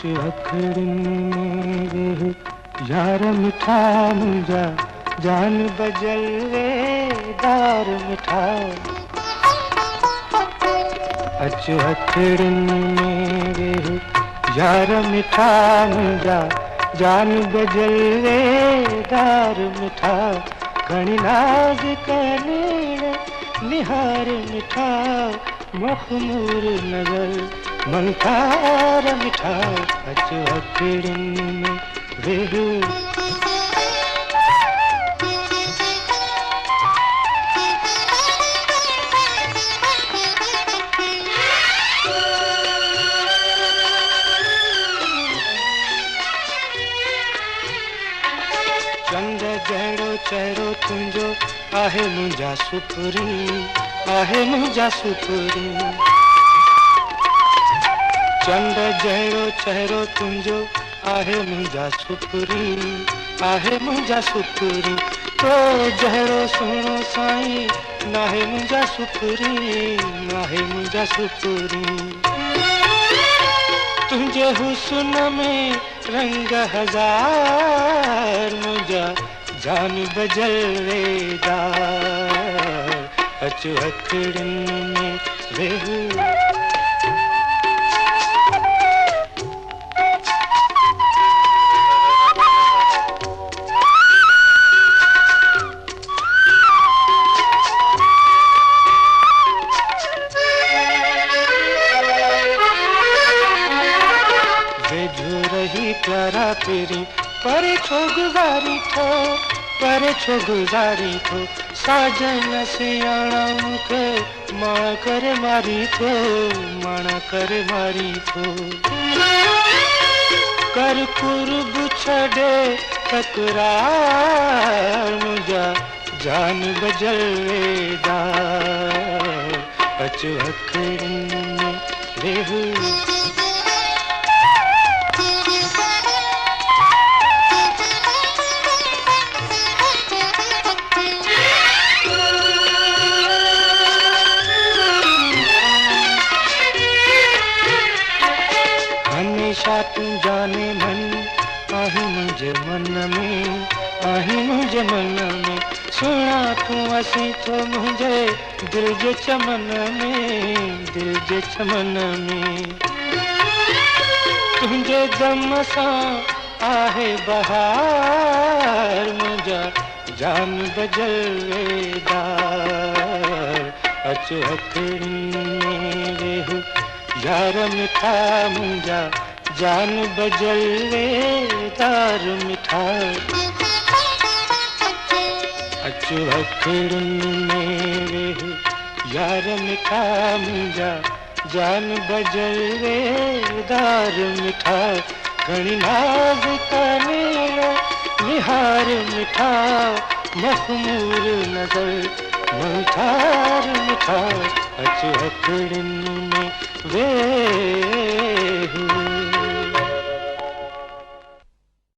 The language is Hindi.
अचु अखड़िन वे यार मिठा मुंहिंजा जान बजल वे दार मिठा। अचु अखड़िन वे यार मिठा मुंहिंजा जान बजल वे दार मिठा। घणी नाज़ कनीड़ निहार मिठा मखमूर नज़र मंतार मिठा। अचु अखड़िन में वेह चंद जहिड़ो चहिरो तुंहिंजो आहे मुंहिंजा सुपुरी आहे मुंहिंजा सुपुरी। चंद जहिड़ो चहिरो तुंहिंजो आहे मुंहिंजा सुपुरी आहे मुंहिंजा सुपुरी। तो जहिड़ो सुहिणो साईं नाहे मुंहिंजा सुपुरी नाहे मुंहिंजा सुपुरी। तुंहिंजे हुस्न में रंग हजार मुंहिंजा जान बजल वेदार। अचु अखड़िन में वेह प्यारा तेरी परे छो गुज़ारी थो परे छो गुज़ारी थो। साजन सियाणा मूंखे माण करे मारी थो माण करे मारी थो। कर कुर्ब छॾे तकरार मुंहिंजा जान बजल वेदार। अचु अखड़िन में वेह हमेशा तू जाने मन आही मुंहिंजे मन में आही मुंहिंजे मन में। सुहिणा तूं असीं थो मुंहिंजे दिलि जे चमन में दिलि जे चमन में। तुंहिंजे दम सां आहे बहार मुंहिंजा जान बजल वेदार। अचु अखड़िन में वेह यार मिठा मुंहिंजा जान बजल वेदार मिठा। अचु अखड़िन में वेह यार मिठा मुंहिंजा जान बजल वेदार मिठा। घणी नाज़ कनीड़ निहार मिठा मखमूर नज़र मंतार मिठा। अचु अखड़िन में वेह